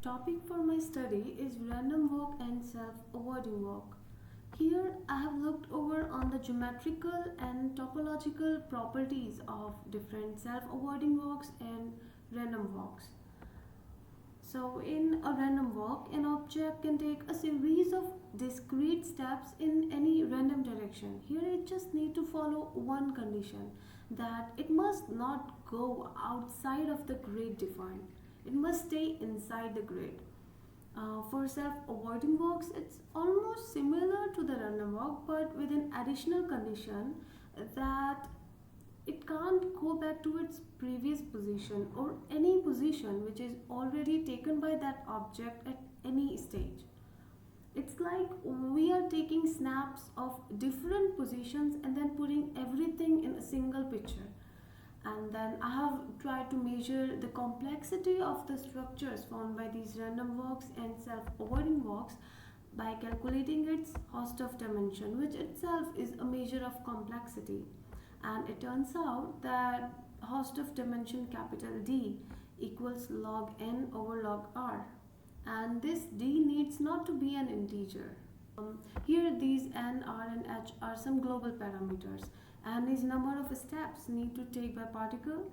Topic for my study is random walk and self-avoiding walk. Here I have looked over on the geometrical and topological properties of different self-avoiding walks and random walks. So in a random walk, an object can take a series of discrete steps in any random direction. Here it just need to follow one condition, that it must not go outside of the grid defined. It must stay inside the grid. For self-avoiding walks, it's almost similar to the random walk, but with an additional condition that it can't go back to its previous position or any position which is already taken by that object at any stage. It's like we are taking snaps of different positions and then putting everything in a single picture. And then I have tried to measure the complexity of the structures found by these random walks and self-avoiding walks by calculating its Hausdorff dimension, which itself is a measure of complexity. And it turns out that Hausdorff dimension capital D equals log n over log r, and this d needs not to be an integer. Here these n, r and h are some global parameters. N is number of steps need to take by particle,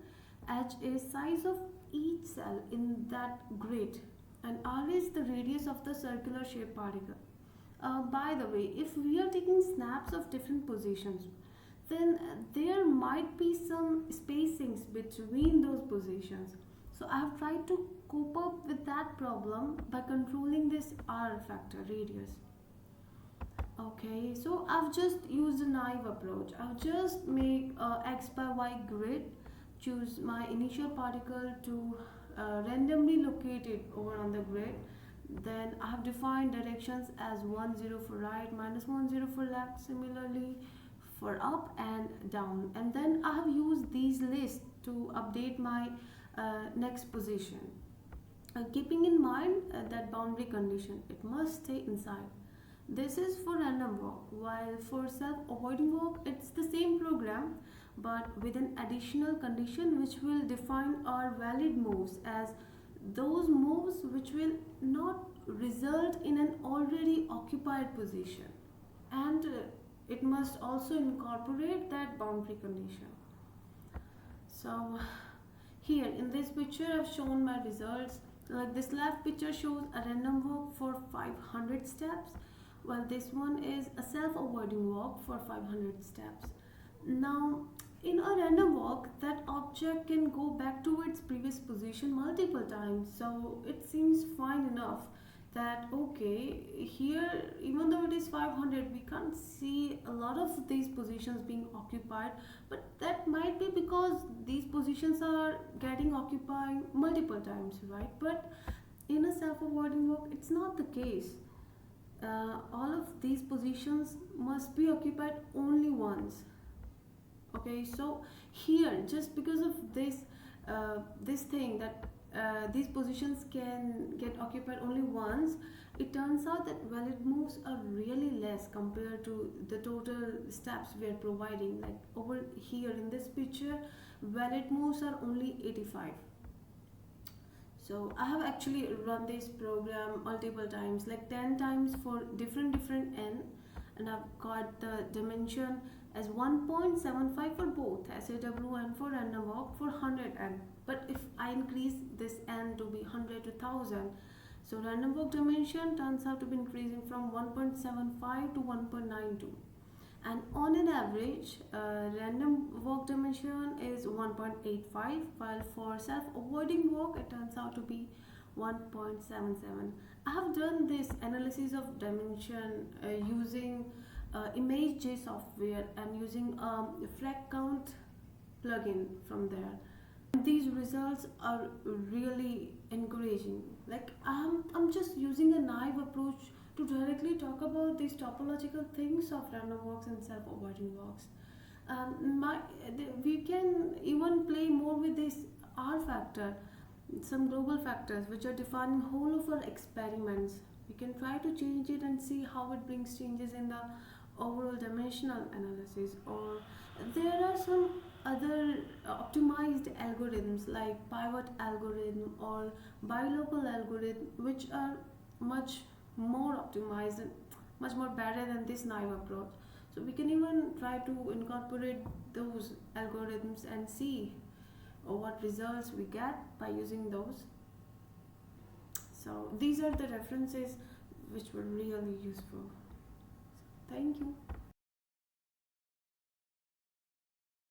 h is size of each cell in that grid, and r is the radius of the circular shaped particle. By the way, if we are taking snaps of different positions, then there might be some spacings between those positions. So I have tried to cope up with that problem by controlling this r factor radius. Okay, so I've just used a naive approach. I've just make a x by y grid, choose my initial particle to randomly locate it over on the grid. Then I have defined directions as 1 0 for right, minus 1 0 for left, similarly for up and down. And then I have used these lists to update my next position. Keeping in mind that boundary condition, it must stay inside. This is for random walk, while for self-avoiding walk, it's the same program but with an additional condition which will define our valid moves as those moves which will not result in an already occupied position, and it must also incorporate that boundary condition. So here in this picture I've shown my results. Like this left picture shows a random walk for 500 steps, while this one is a self-avoiding walk for 500 steps. Now in a random walk, that object can go back to its previous position multiple times, so it seems fine enough that okay, here even though it is 500, we can't see a lot of these positions being occupied, but that might be because these positions are getting occupied multiple times, right? But in a self-avoiding walk, it's not the case. All of these positions must be occupied only once. Okay, so here just because of this thing that these positions can get occupied only once, it turns out that valid moves are really less compared to the total steps we are providing. Like over here in this picture, valid moves are only 85. So I have actually run this program multiple times, like 10 times for different n, and I've got the dimension as 1.75 for both SAW and for random walk for 100n. But if I increase this n to be 100 to 1000, so random walk dimension turns out to be increasing from 1.75 to 1.92. And on an average, random walk dimension is 1.85, while for self-avoiding walk it turns out to be 1.77. I have done this analysis of dimension using ImageJ software and using frag count plugin from there. These results are really encouraging. Like I'm just using a naive approach to directly talk about these topological things of random walks and self-avoiding walks. We can even play more with this R factor, some global factors which are defining whole of our experiments. We can try to change it and see how it brings changes in the overall dimensional analysis. Or there are some other optimized algorithms like pivot algorithm or bilocal algorithm, which are much more optimized and much more better than this naive approach. So we can even try to incorporate those algorithms and see what results we get by using those. So these are the references which were really useful. Thank you.